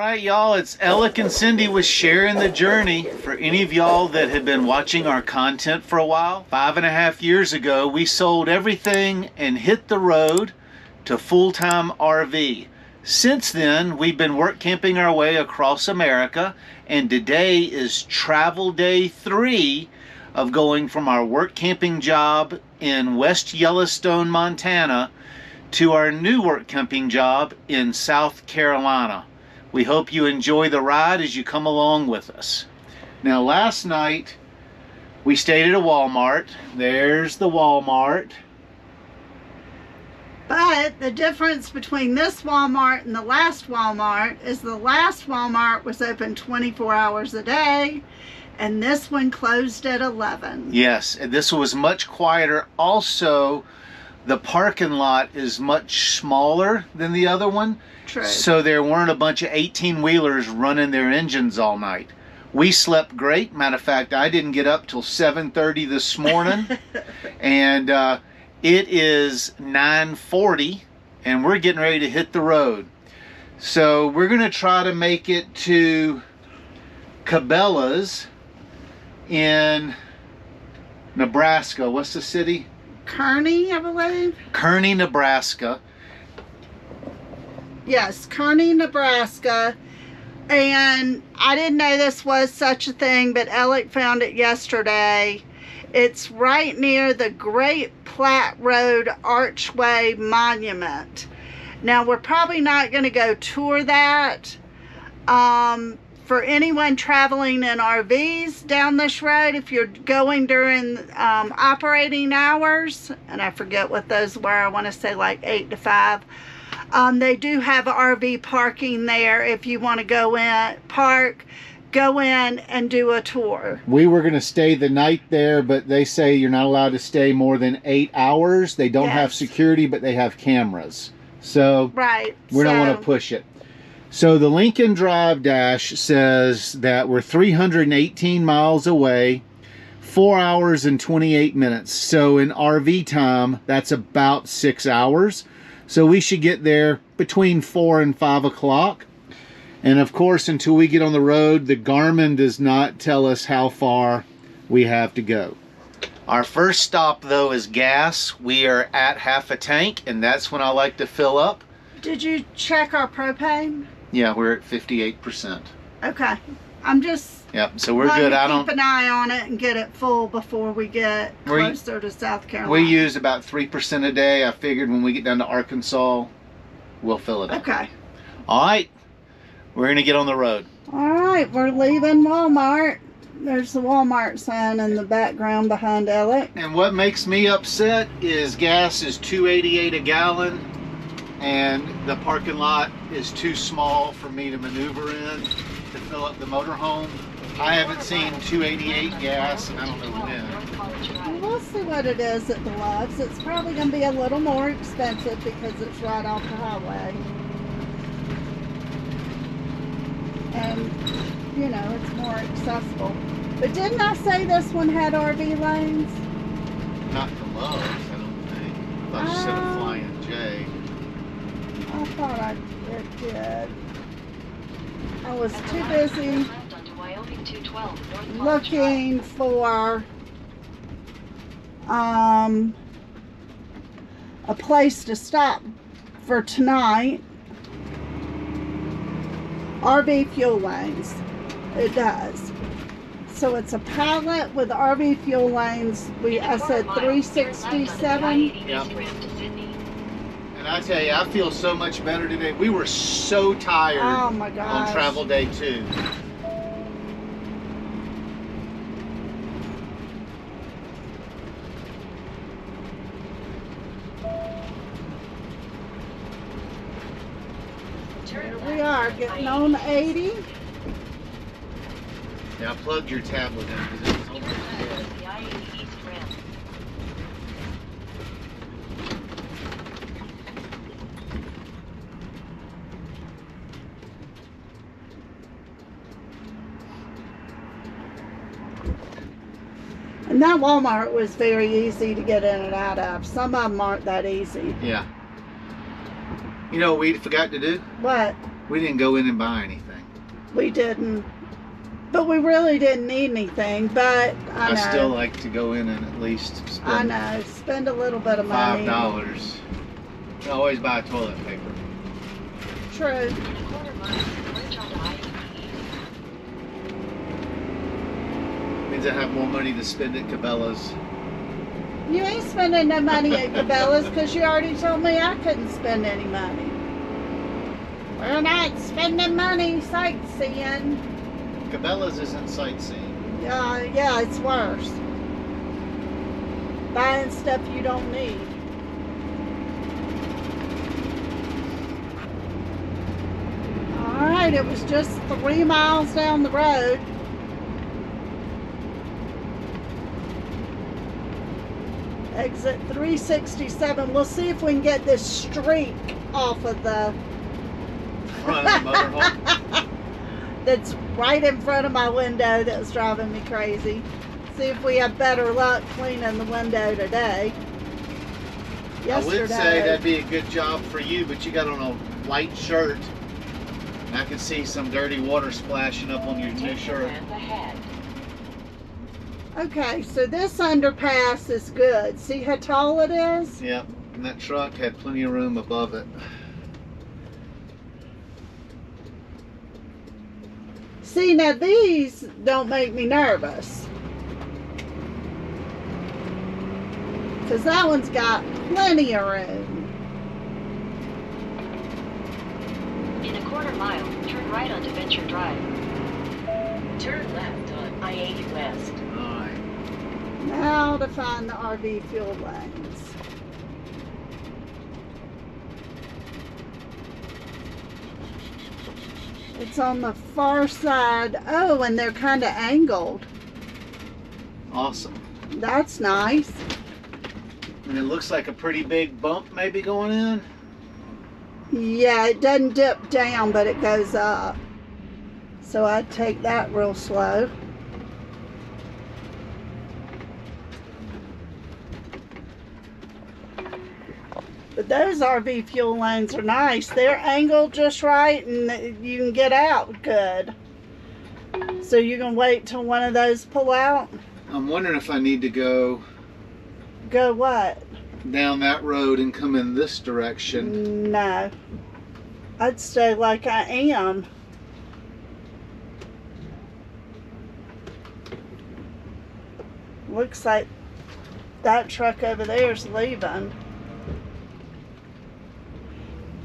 right, y'all, it's Alec and Cindy with Sharing the Journey. For any of y'all that have been watching our content for a while, 5.5 years ago, we sold everything and hit the road to full-time RV. Since then, we've been work camping our way across America, and today is travel day 3 of going from our work camping job in West Yellowstone, Montana, to our new work camping job in South Carolina. We hope you enjoy the ride as you come along with us. Now, last night we stayed at a Walmart. There's the Walmart. But the difference between this Walmart and the last Walmart is the last Walmart was open 24 hours a day, and this one closed at 11. Yes, and this was much quieter. Also, the parking lot is much smaller than the other one. True. So there weren't a bunch of 18-wheelers running their engines all night. We slept great. Matter of fact, I didn't get up till 7:30 this morning. And it is 9:40 and we're getting ready to hit the road. So we're going to try to make it to Cabela's in Nebraska. What's the city? Kearney, I believe. Kearney, Nebraska. Yes, Kearney, Nebraska. And I didn't know this was such a thing, but Alec found it yesterday. It's right near the Great Platte Road Archway Monument. Now, we're probably not going to go tour that. For anyone traveling in RVs down this road, if you're going during operating hours, and I forget what those were, I want to say like 8 to 5, they do have RV parking there if you want to go in, go in and do a tour. We were going to stay the night there, but they say you're not allowed to stay more than 8 hours. They don't have security, but they have cameras. So right, we don't want to push it. So the Lincoln Drive Dash says that we're 318 miles away, 4 hours and 28 minutes. So in RV time, that's about 6 hours. So we should get there between 4 and 5 o'clock. And of course, until we get on the road, the Garmin does not tell us how far we have to go. Our first stop, though, is gas. We are at half a tank, and that's when I like to fill up. Did you check our propane? Yeah, we're at 58%. Okay. I'm just... Yep, so we're good. Keep an eye on it and get it full before we get closer to South Carolina. We use about 3% a day. I figured when we get down to Arkansas, we'll fill it up. Okay. All right. We're going to get on the road. All right. We're leaving Walmart. There's the Walmart sign in the background behind Alec. And what makes me upset is gas is $2.88 a gallon. And the parking lot is too small for me to maneuver in to fill up the motorhome. I haven't seen $2.88 gas, and I don't know when. We'll see what it is at the Loves. It's probably going to be a little more expensive because it's right off the highway. And, you know, it's more accessible. But didn't I say this one had RV lanes? Not the Loves, I don't think. I thought you said a Flying J. I thought it did. I was too busy looking for a place to stop for tonight. RV fuel lanes. It does. So it's a pallet with RV fuel lanes. I said 367. Yep. And I tell you, I feel so much better today. We were so tired on travel day 2. Here we are, getting on 80. Now plug your tablet in because it's almost dead. And that Walmart was very easy to get in and out of. Some of them aren't that easy. Yeah. You know what we forgot to do? What? We didn't go in and buy anything. We didn't. But we really didn't need anything. But I know. I still like to go in and at least spend spend a little bit of money. $5. I always buy toilet paper. True. Means I have more money to spend at Cabela's. You ain't spending no money at Cabela's because you already told me I couldn't spend any money. We're not spending money sightseeing. Cabela's isn't sightseeing. Yeah, it's worse. Buying stuff you don't need. Alright, it was just 3 miles down the road. Exit 367. We'll see if we can get this streak off of the Front of the motorhome. That's right in front of my window that was driving me crazy. See if we have better luck cleaning the window today. I would say that'd be a good job for you, but you got on a white shirt. And I can see some dirty water splashing up on your new shirt. Okay, so this underpass is good. See how tall it is? Yep, and that truck had plenty of room above it. See, now these don't make me nervous. Because that one's got plenty of room. In a quarter mile, turn right onto Venture Drive. Turn left on I-80 West. Alright. Now to find the RV fuel lanes. It's on the far side. Oh, and they're kind of angled. Awesome. That's nice. And it looks like a pretty big bump maybe going in. Yeah, it doesn't dip down, but it goes up. So I'd take that real slow. But those RV fuel lanes are nice. They're angled just right and you can get out good. So you can wait till one of those pull out? I'm wondering if I need to go what? down that road and come in this direction. No. I'd stay like I am. Looks like that truck over there is leaving.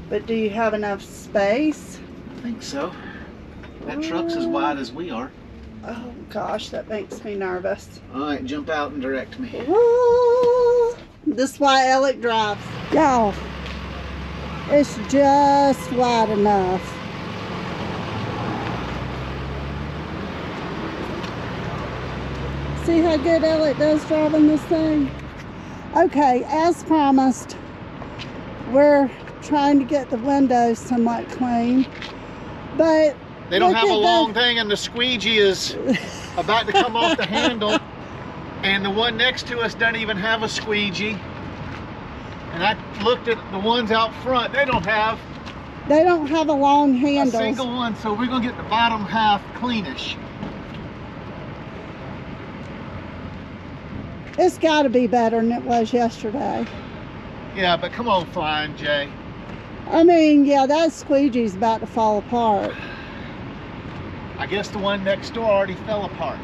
But do you have enough space? I think so. That truck's as wide as we are. Oh gosh, that makes me nervous. Alright, jump out and direct me. Ooh, this is why Alec drives. Y'all, it's just wide enough. See how good Alec does driving this thing? Okay, as promised, we're trying to get the windows somewhat clean, but they don't have a long thing, and the squeegee is about to come off the handle, and the one next to us doesn't even have a squeegee. And I looked at the ones out front, they don't have a long handle. A single one, so we're gonna get the bottom half cleanish. It's got to be better than it was yesterday. Yeah, but come on, Flying J. I mean, yeah, that squeegee's about to fall apart. I guess the one next door already fell apart.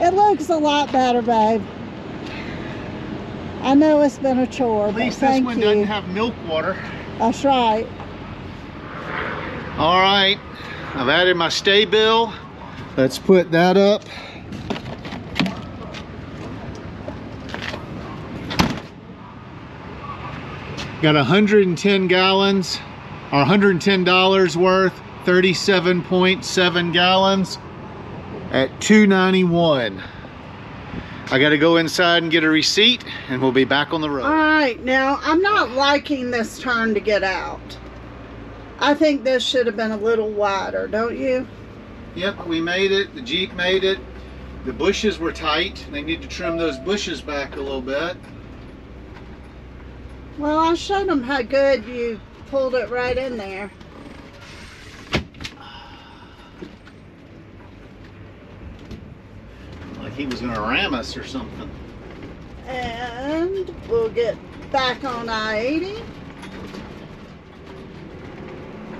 It looks a lot better, babe. I know it's been a chore, At least but this thank one you. doesn't have milk water. That's right. All right, I've added my stay bill. Let's put that up. Got 110 gallons, or $110 worth, 37.7 gallons at $2.91. I gotta go inside and get a receipt, and we'll be back on the road. All right, now I'm not liking this turn to get out. I think this should have been a little wider, don't you? Yep, we made it. The Jeep made it. The bushes were tight. They need to trim those bushes back a little bit. Well, I showed them how good you pulled it right in there. Like he was gonna ram us or something. And we'll get back on I-80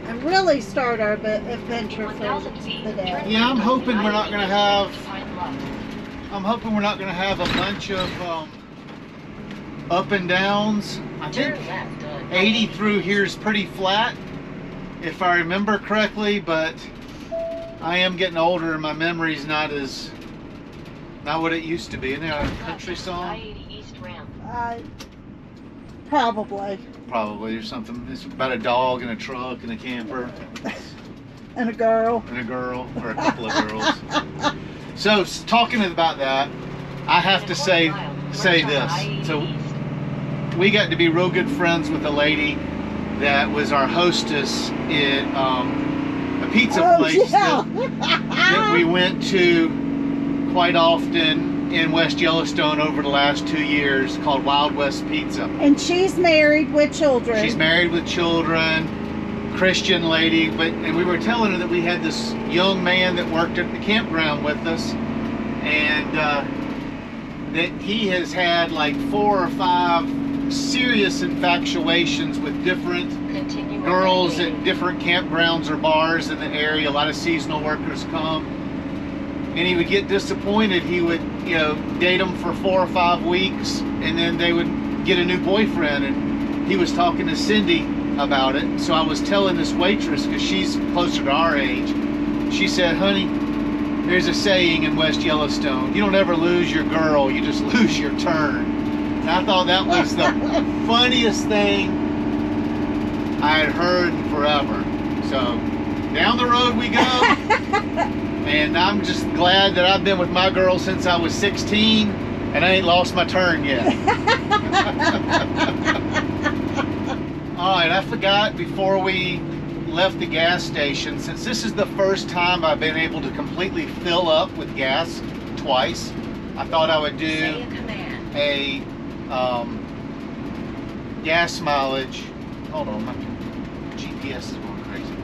and really start our adventure for 1,000 feet. the day. Yeah, I'm hoping we're not gonna have. Find left. I'm hoping we're not gonna have a bunch of up and downs. I think Turn left on 80 through here is pretty flat, if I remember correctly. But I am getting older, and my memory's not what it used to be. Isn't that a country song? I-80 East ramp. Probably. Probably, or something. It's about a dog and a truck and a camper And a girl. and a girl, or a couple of girls. So, talking about that, I have to say this. So, we got to be real good friends with a lady that was our hostess at a pizza place that we went to quite often in West Yellowstone over the last 2 years, called Wild West Pizza. And she's married with children. She's married with children, Christian lady, and we were telling her that we had this young man that worked at the campground with us, and that he has had like 4 or 5 serious infatuations with different Continue girls on at different campgrounds or bars in the area. A lot of seasonal workers come, and he would get disappointed. He would, date them for 4 or 5 weeks, and then they would get a new boyfriend. And he was talking to Cindy about it. So I was telling this waitress, because she's closer to our age, she said, "Honey, there's a saying in West Yellowstone: you don't ever lose your girl, you just lose your turn." And I thought that was the funniest thing I had heard in forever. So down the road we go. And I'm just glad that I've been with my girl since I was 16, and I ain't lost my turn yet. All right, I forgot before we left the gas station, since this is the first time I've been able to completely fill up with gas twice, I thought I would do Say a command. a gas mileage. Hold on, my GPS is going crazy.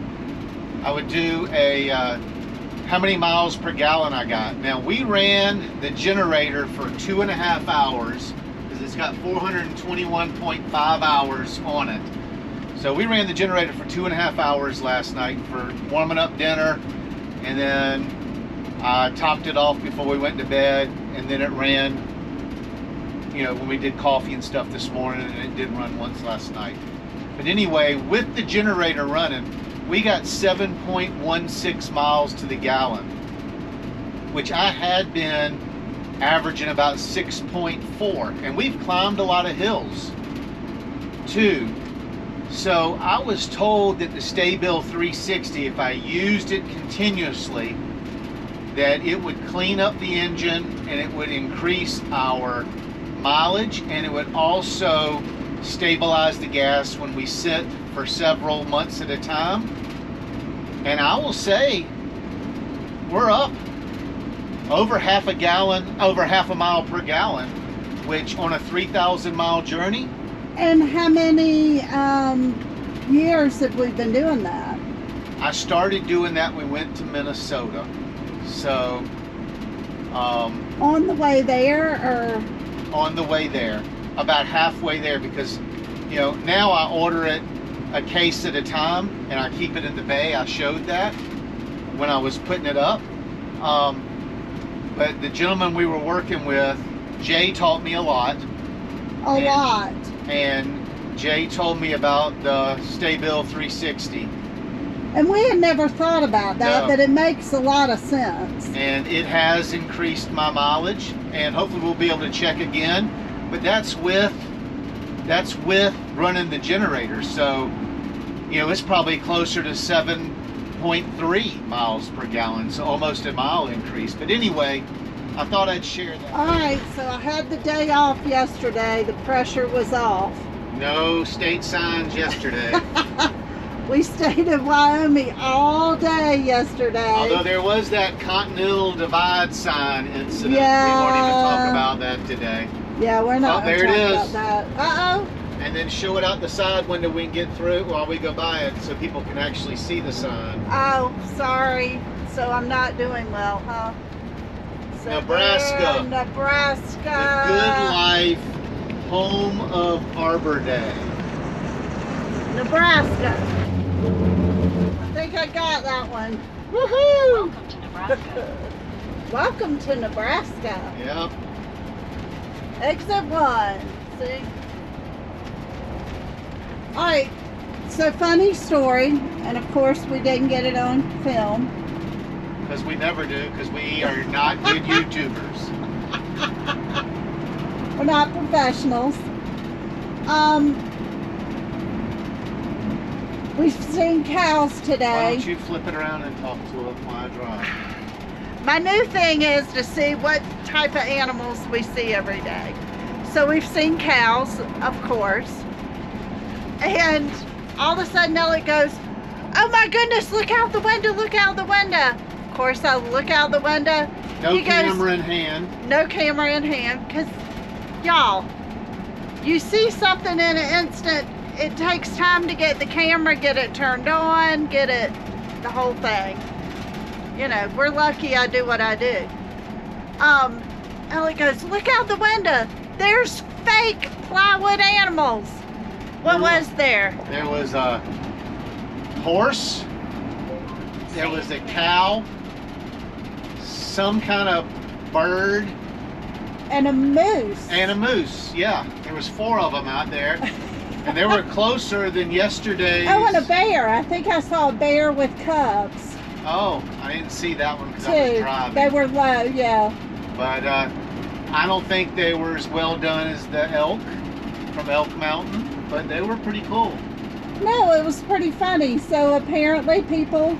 I would do a how many miles per gallon I got. Now, we ran the generator for 2.5 hours because it's got 421.5 hours on it. So we ran the generator for 2.5 hours last night for warming up dinner, and then I topped it off before we went to bed, and then it ran, when we did coffee and stuff this morning, and it did run once last night. But anyway, with the generator running, we got 7.16 miles to the gallon, which I had been averaging about 6.4, and we've climbed a lot of hills too. So I was told that the Cabela 360, if I used it continuously, that it would clean up the engine and it would increase our mileage, and it would also stabilize the gas when we sit for several months at a time. And I will say we're up over half a mile per gallon, which on a 3,000 mile journey. And how many years have we been doing that? I started doing that when we went to Minnesota. So on the way there, or on the way there, about halfway there, because now I order it a case at a time and I keep it in the bay. I showed that when I was putting it up. But the gentleman we were working with, Jay, taught me a lot. And Jay told me about the Cabela 360. And we had never thought about that, No. but it makes a lot of sense. And it has increased my mileage, and hopefully we'll be able to check again. But that's with running the generator. So, it's probably closer to 7.3 miles per gallon, so almost a mile increase. But anyway, I thought I'd share that. All right, so I had the day off yesterday. The pressure was off. No state signs yesterday. We stayed in Wyoming all day yesterday. Although there was that Continental Divide sign incident. Yeah. We won't even talk about that today. Yeah, we're not Oh, going there to it talk is. about that. Uh-oh. And then show it out the side window we can get through while we go by it so people can actually see the sign. Oh, sorry. So I'm not doing well, huh? So Nebraska. Nebraska. The Good Life, home of Arbor Day. Nebraska. I think I got that one. Woohoo! Welcome to Nebraska. Welcome to Nebraska. Yep. Exit 1. See? Alright, so funny story, and of course we didn't get it on film. Because we never do, because we are not good YouTubers. We're not professionals. We've seen cows Why today. don't you flip it around and talk to it while I drive? My new thing is to see what type of animals we see every day. So we've seen cows, of course. And all of a sudden Elliot goes, oh my goodness, look out the window, look out the window. Of course I look out the window. No He goes, camera in hand. no camera in hand, because y'all, you see something in an instant, it takes time to get the camera, get it turned on, get it, the whole thing. You know, we're lucky I do what I do. Ellie goes, look out the window. There's fake plywood animals. What was there? There was a horse. There was a cow. Some kind of bird. And a moose. And a moose. Yeah, there was 4 of them out there. And they were closer than yesterday's. Oh, and a bear. I think I saw a bear with cubs. Oh, I didn't see that one because I was Too. driving. They were low, yeah. But I don't think they were as well done as the elk from Elk Mountain. But they were pretty cool. No, it was pretty funny. So apparently people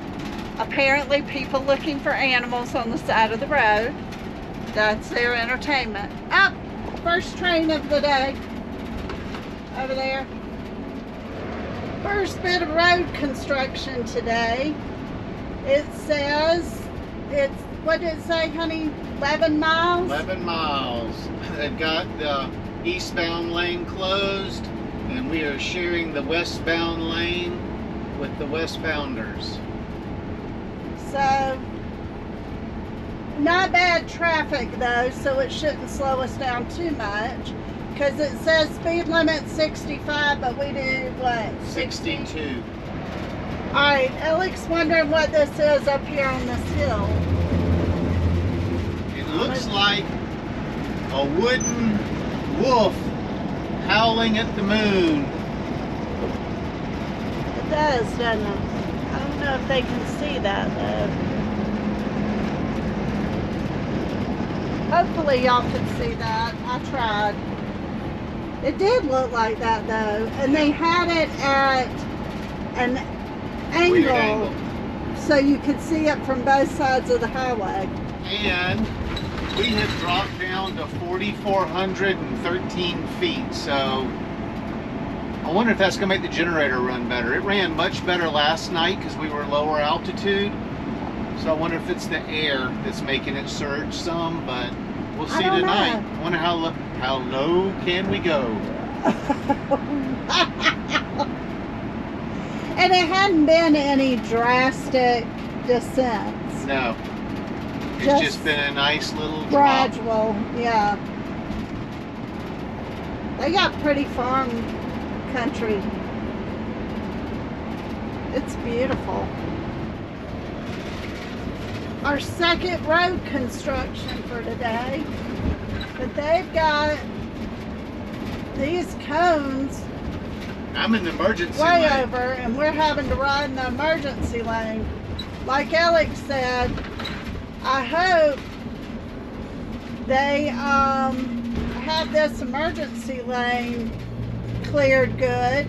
looking for animals on the side of the road. That's their entertainment. Up, first train of the day. Over there. First bit of road construction today. It says, what did it say, honey? 11 miles? 11 miles. They've got the eastbound lane closed, and we are sharing the westbound lane with the westbounders. So, not bad traffic though, so it shouldn't slow us down too much. Because it says speed limit 65, but we do what? 62. Alright, Alex wondering what this is up here on this hill. It looks like a wooden wolf howling at the moon. It does, doesn't it? I don't know if they can see that though. Hopefully y'all can see that. I tried. It did look like that though. And they had it at an Weird angle so you could see it from both sides of the highway. And we have dropped down to 4,413 feet, so I wonder if that's going to make the generator run better. It ran much better last night because we were lower altitude, so I wonder if it's the air that's making it surge some, but we'll see don't tonight. know. I wonder how low can we go? And it hadn't been any drastic descents. No. It's just been a nice little drop. Gradual, yeah. They got pretty farm country. It's beautiful. Our second road construction for today. But they've got these cones I'm in the emergency way lane. over, and we're having to ride in the emergency lane. Like Alex said, I hope they have this emergency lane cleared good.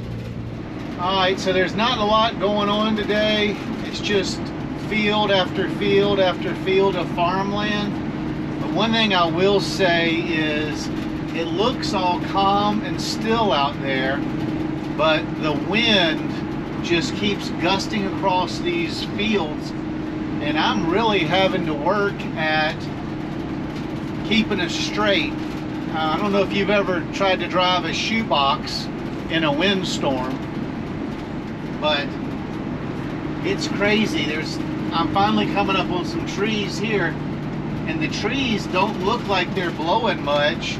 Alright, so there's not a lot going on today. It's just field after field after field of farmland. But one thing I will say is it looks all calm and still out there, but the wind just keeps gusting across these fields, and I'm really having to work at keeping us straight. I don't know if you've ever tried to drive a shoebox in a windstorm, but it's crazy. I'm finally coming up on some trees here, and the trees don't look like they're blowing much,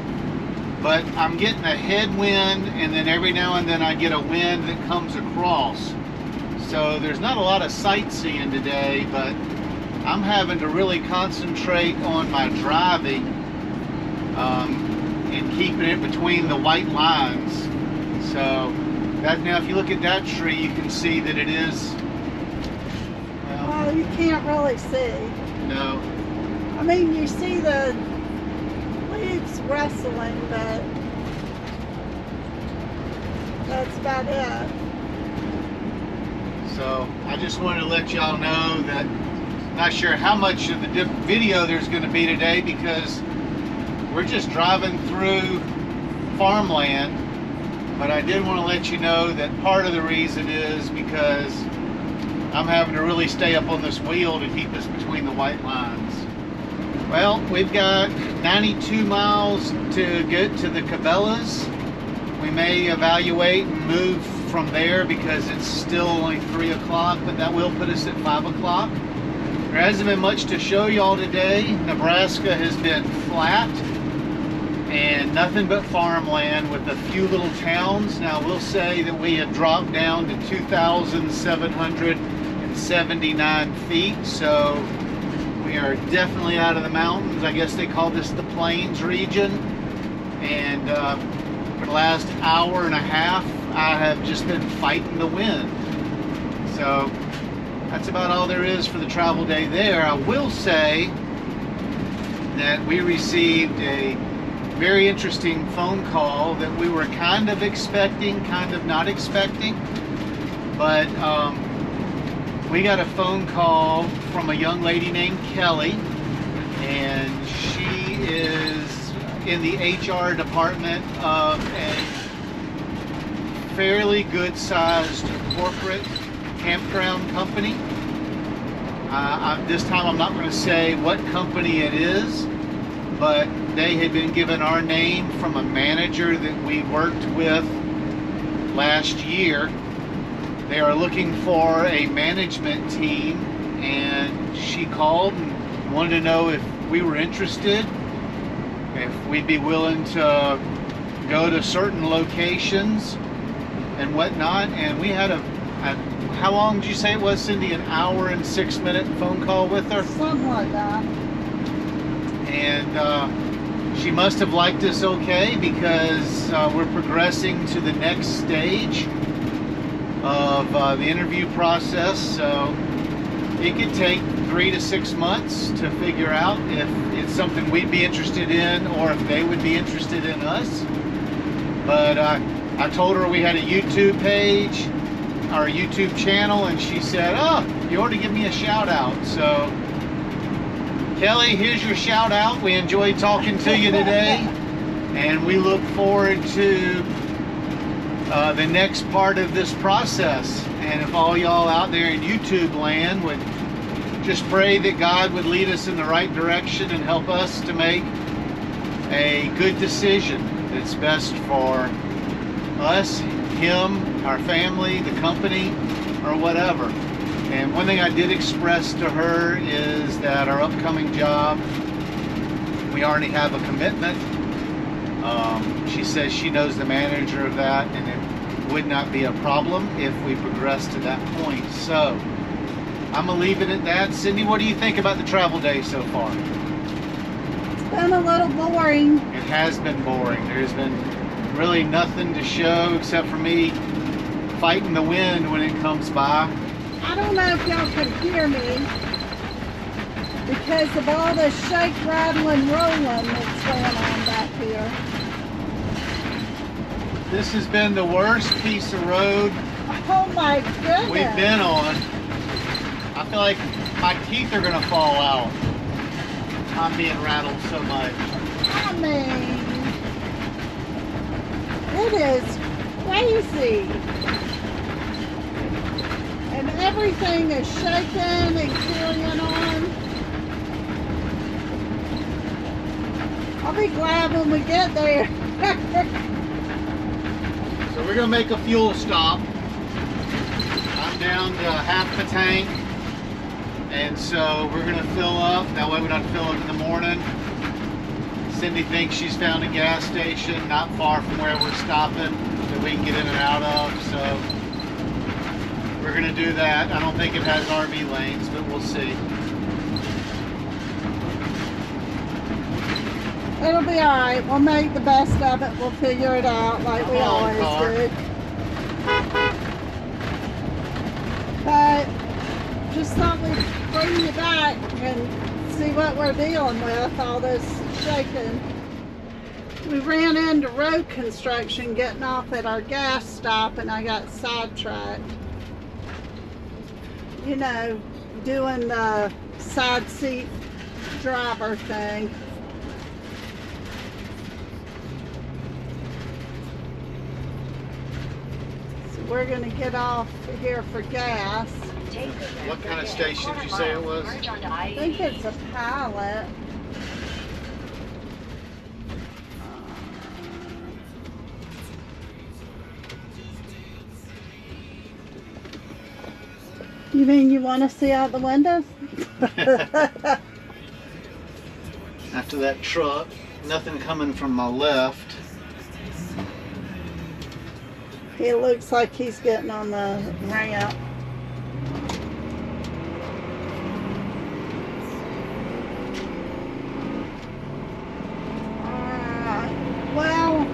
but I'm getting a headwind, and then every now and then I get a wind that comes across. So there's not a lot of sightseeing today, but I'm having to really concentrate on my driving and keeping it between the white lines. So that, now if you look at that tree, you can see that it is, well, you can't really see. no. I mean, you see the leaves rustling, but that's about it. So I just wanted to let y'all know that, not sure how much of the video there's going to be today, because we're just driving through farmland, but I did want to let you know that part of the reason is because I'm having to really stay up on this wheel to keep us between the white lines. Well, we've got 92 miles to get to the Cabelas. We may evaluate and move from there because it's still only 3 o'clock, but that will put us at 5 o'clock. There hasn't been much to show y'all today. Nebraska has been flat and nothing but farmland with a few little towns. Now, we'll say that we have dropped down to 2,779 feet, so we are definitely out of the mountains. I guess they call this the Plains region. And for the last hour and a half, I have just been fighting the wind. So that's about all there is for the travel day there. I will say that we received a very interesting phone call that we were kind of expecting, kind of not expecting. But we got a phone call from a young lady named Kelly, and she is in the HR department of a fairly good-sized corporate campground company. This time I'm not going to say what company it is, but they had been given our name from a manager that we worked with last year. They are looking for a management team, and she called and wanted to know if we were interested, if we'd be willing to go to certain locations and whatnot. And we had how long did you say it was, Cindy? An hour and 6-minute phone call with her? Something like that. And she must have liked us okay, because we're progressing to the next stage of the interview process. So it could take 3 to 6 months to figure out if it's something we'd be interested in or if they would be interested in us. But I told her we had a YouTube page, our YouTube channel, and she said, oh, you ought to give me a shout out. So Kelly, here's your shout out. We enjoyed talking to you today, and we look forward to the next part of this process. And if all y'all out there in YouTube land would just pray that God would lead us in the right direction and help us to make a good decision that's best for us, him, our family, the company, or whatever. And one thing I did express to her is that our upcoming job, we already have a commitment. She says she knows the manager of that, and it would not be a problem if we progress to that point. So I'm gonna leave it at that. Cindy, what do you think about the travel day so far? It's been a little boring. It has been boring. There's been really nothing to show except for me fighting the wind when it comes by. I don't know if y'all can hear me because of all the shake, rattling, rolling that's going on back here. This has been the worst piece of road Oh my goodness. we've been on. I feel like my teeth are gonna fall out. I'm being rattled so much. I mean, it is crazy. everything is shaking and carrying on. I'll be glad when we get there. So we're gonna make a fuel stop. I'm down to half the tank, and so we're gonna fill up. That way we don't have to fill up in the morning. Cindy thinks she's found a gas station not far from where we're stopping that we can get in and out of. So we're gonna do that. I don't think it has RV lanes, but we'll see. It'll be alright. We'll make the best of it. We'll figure it out like we always do. But just thought we'd bring you back and see what we're dealing with, all this shaking. We ran into road construction getting off at our gas stop and I got sidetracked. You know, doing the side seat driver thing. We're gonna get off here for gas. What kind of station did you say it was? I think it's a Pilot. You mean you want to see out the windows? After that truck, nothing coming from my left. It looks like he's getting on the ramp. Well,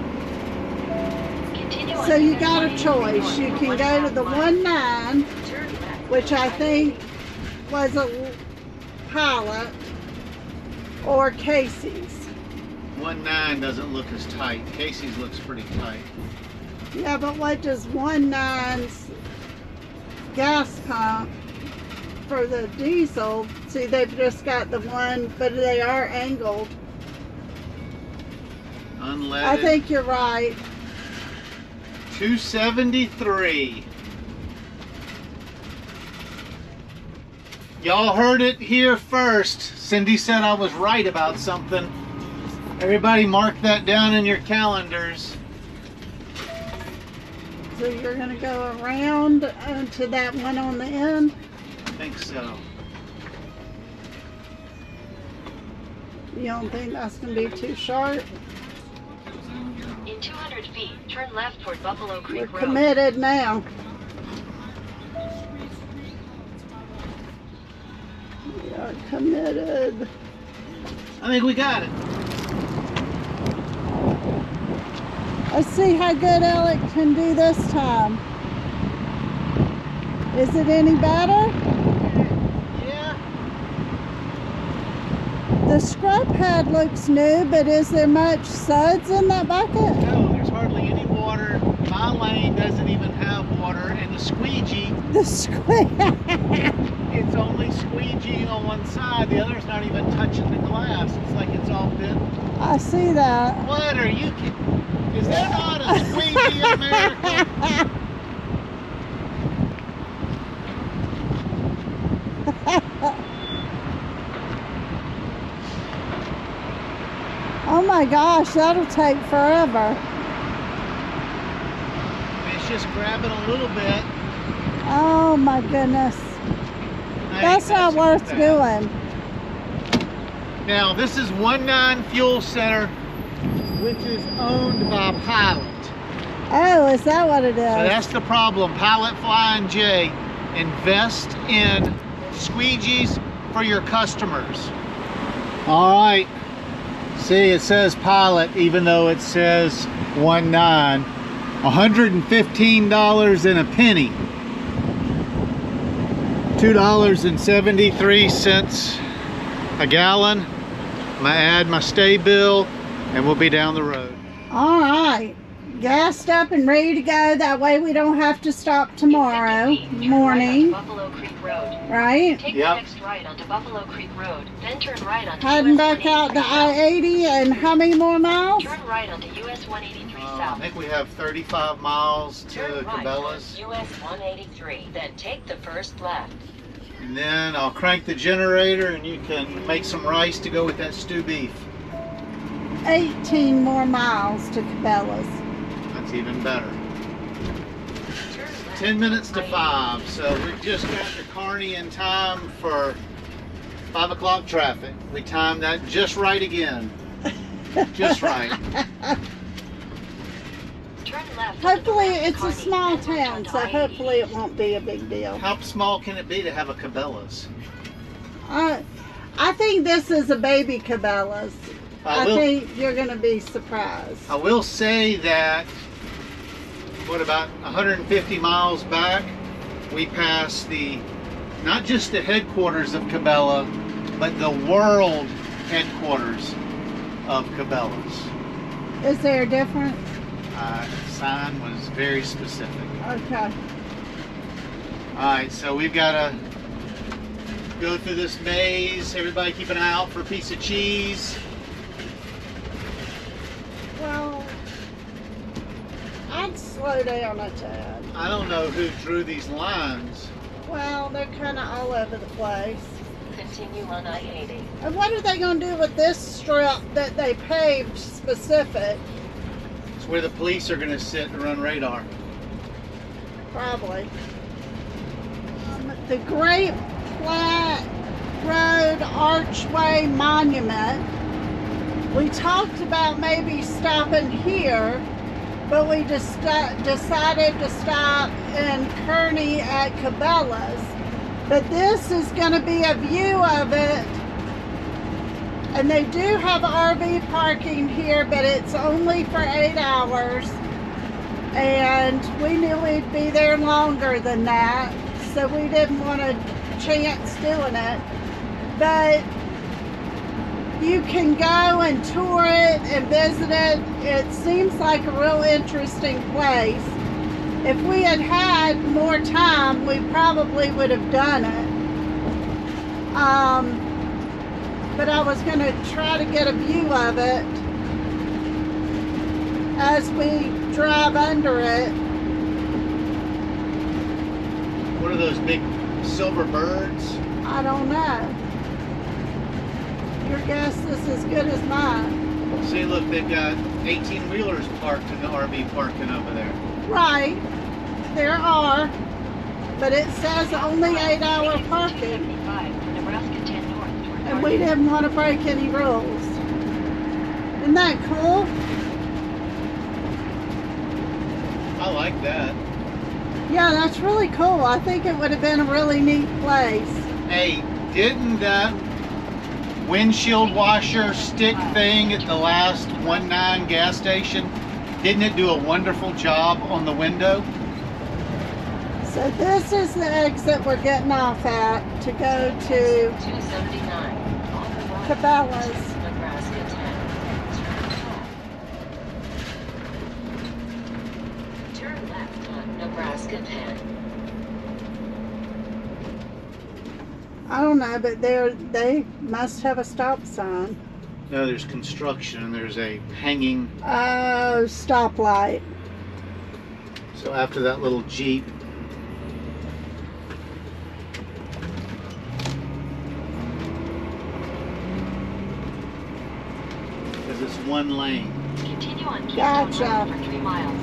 so you got a choice. You can go to the 19, which I think was a Pilot, or Casey's. 19 doesn't look as tight. Casey's looks pretty tight. Yeah, but what does 19's gas pump for the diesel? See, they've just got the one, but they are angled. Unleaded. I think you're right. 273. Y'all heard it here first. Cindy said I was right about something. Everybody mark that down in your calendars. So you're going to go around to that one on the end? I think so. You don't think that's going to be too sharp? In 200 feet, turn left toward Buffalo Creek We're Road. committed now. We are committed. I think we got it. Let's see how good Alec can do this time. Is it any better? Yeah. The scrub pad looks new, but is there much suds in that bucket? No, there's hardly any water. My lane doesn't even have water, and the squeegee, The squeak. it's only squeegee on one side. The other's not even touching the glass. It's like it's all bent. I see that. What are you kidding? Is there not a squeegee in America? Oh my gosh, that'll take forever. It's just grabbing a little bit. Oh my goodness. I That's ain't not messing worth with that. doing. Now, this is 19 Fuel Center, which is owned by Pilot. Oh, is that what it is? So that's the problem. Pilot Flying J. Invest in squeegees for your customers. All right. See, it says Pilot, even though it says 19. $115 and a penny. $2.73 a gallon. I'm gonna add my stay bill and we'll be down the road. All right. Gassed up and ready to go. That way we don't have to stop tomorrow morning. Buffalo Creek Road. Right? Take Yep. the next right onto Buffalo Creek Road, then turn right onto Heading US back out to 183 I-80 and how many more miles? Turn right onto US 183 I south. think we have 35 miles to Turn right Cabela's. on US 183. Then take the first left. And then I'll crank the generator and you can make some rice to go with that stew beef. 18 more miles to Cabela's. That's even better. Turn left 10 minutes to on 5, so we've just got to Kearney in time for 5 o'clock traffic. We timed that just right again. Just right. Turn left. Hopefully onto it's a Kearney, small then merge town, onto so I-80 hopefully it won't be a big deal. How small can it be to have a Cabela's? I think this is a baby Cabela's. I will- think you're going to be surprised. I will say that, what, about 150 miles back, we passed not just the headquarters of Cabela, but the world headquarters of Cabela's. Is there a difference? The sign was very specific. Okay. Alright, so we've got to go through this maze. Everybody keep an eye out for a piece of cheese. Well, I'd slow down a tad. I don't know who drew these lines. Well, they're kind of all over the place. Continue on I-80. And what are they going to do with this strip that they paved specific? It's where the police are going to sit and run radar. Probably. The Great Platte Road Archway Monument. We talked about maybe stopping here, but we just decided to stop in Kearney at Cabela's. But this is going to be a view of it. And they do have RV parking here, but it's only for 8 hours. And we knew we'd be there longer than that, so we didn't want to chance doing it. But you can go and tour it and visit it. It seems like a real interesting place. If we had had more time, we probably would have done it. But I was going to try to get a view of it as we drive under it. What are those big silver birds? I don't know. Your guess is as good as mine. See, look, they've got 18-wheelers parked in the RV parking over there. Right, there are, but it says only 8-hour parking, 75, Nebraska 10 north toward and we Kearney. didn't want to break any rules. Isn't that cool? I like that. Yeah, that's really cool. I think it would have been a really neat place. Hey, didn't that windshield washer stick thing at the last 1.9 gas station, didn't it do a wonderful job on the window? So this is the exit we're getting off at to go to 279. On the right. Cabela's. Nebraska 10. Turn left on Nebraska 10. I don't know, but they must have a stop sign. No, there's construction and there's a hanging. Oh, stoplight. So after that little Jeep, because it's one lane. Continue on Keystone Gotcha. Road for 3 miles.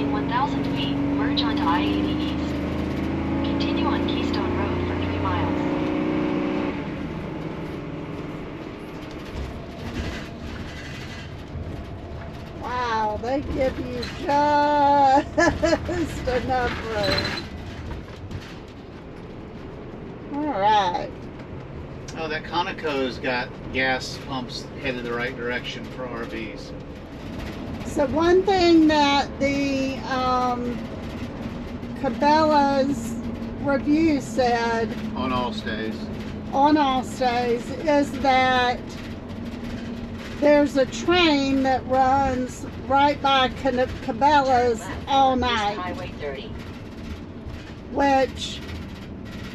In 1,000 feet, merge onto I-80 East. Continue on Keystone Road for 3 miles. Wow, they give you just enough room. All right. Oh, that Conoco's got gas pumps headed the right direction for RVs. So one thing that the Cabela's review said On all stays. on all stays is that there's a train that runs right by Cabela's all East night, Highway 30. which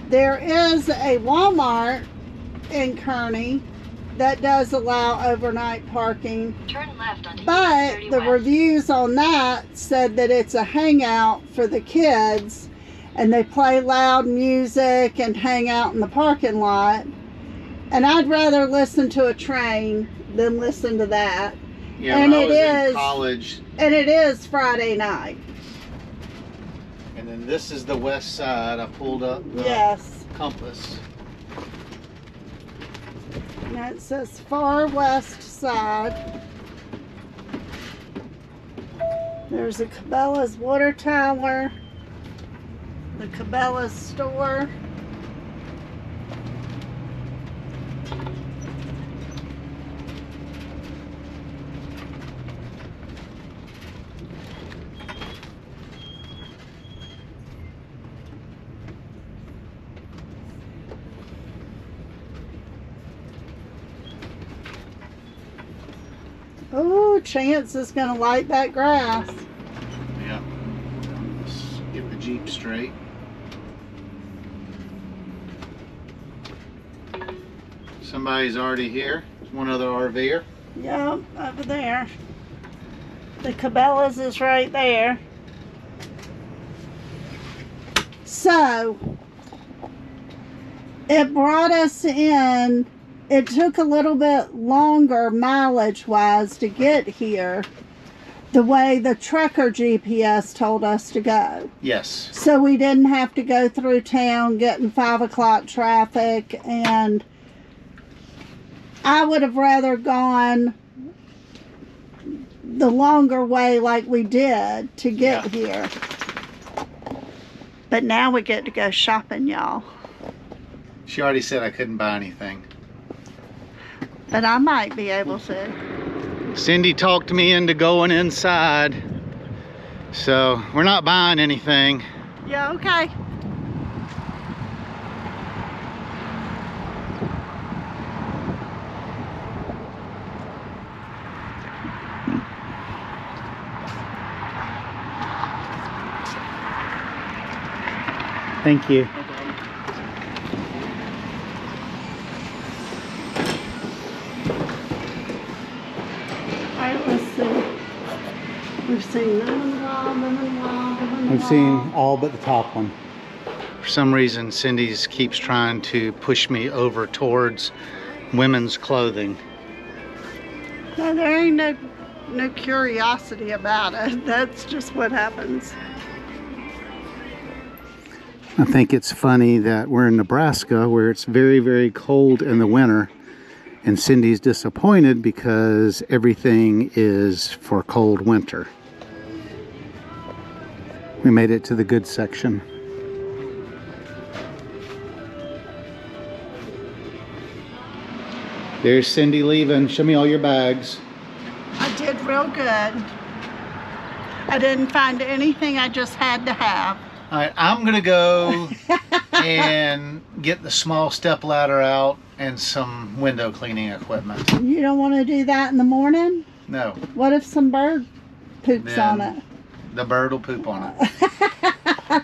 there is a Walmart in Kearney, that does allow overnight parking. Turn left onto But US 30 the West. reviews on that said that it's a hangout for the kids and they play loud music and hang out in the parking lot. And I'd rather listen to a train than listen to that. Yeah, And when I it was in is- college. And it is Friday night. And then this is the west side. I pulled up the Yes. compass. And it says far west side. There's a Cabela's water tower. The Cabela's store. Oh, Chance is going to light that grass. Yeah. Let's get the Jeep straight. Somebody's already here. One other RVer. Yep, over there. The Cabela's is right there. So, it brought us in. It took a little bit longer mileage-wise to get here, the way the trucker GPS told us to go. Yes. So we didn't have to go through town getting 5 o'clock traffic, and I would have rather gone the longer way like we did to get here. But now we get to go shopping, y'all. She already said I couldn't buy anything. But I might be able to. Cindy talked me into going inside. So we're not buying anything. Yeah, okay. Thank you. Alright, let's see. We've seen lemon wild, lemon wild, lemon We've wild. seen all but the top one. For some reason, Cindy's keeps trying to push me over towards women's clothing. No, there ain't no curiosity about it. That's just what happens. I think it's funny that we're in Nebraska where it's very, very cold in the winter, and Cindy's disappointed because everything is for cold winter. We made it to the goods section. There's Cindy leaving. Show me all your bags. I did real good. I didn't find anything I just had to have. All right, I'm gonna go and get the small step ladder out and some window cleaning equipment. You don't want to do that in the morning? No, What if some bird poops Then- on it? the bird will poop on it.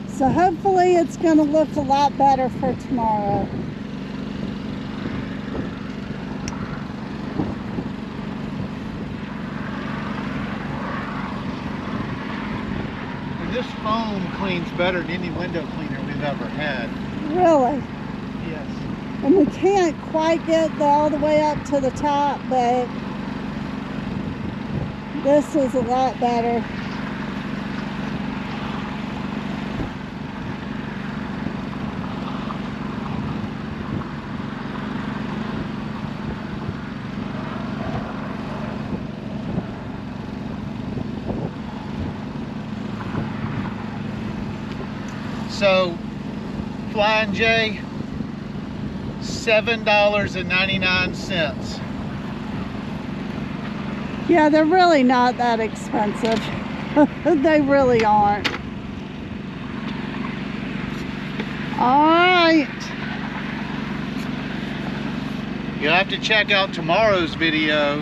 So hopefully it's going to look a lot better for tomorrow. This foam cleans better than any window cleaner we've ever had. Really? Yes. And we can't quite get all the way up to the top, but this is a lot better. So, Flying J, $7.99. Yeah, they're really not that expensive. They really aren't. All right. You'll have to check out tomorrow's video.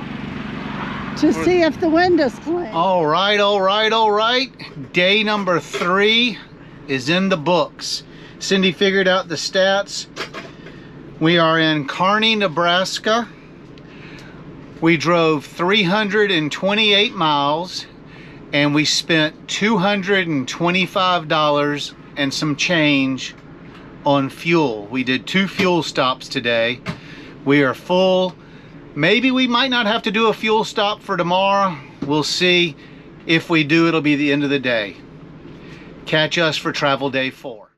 To see if the window's clean. All right, all right, all right. Day number 3 is in the books. Cindy figured out the stats. We are in Kearney, Nebraska. We drove 328 miles and we spent $225 and some change on fuel. We did 2 fuel stops today. We are full. Maybe we might not have to do a fuel stop for tomorrow. We'll see. If we do, it'll be the end of the day. Catch us for travel day 4.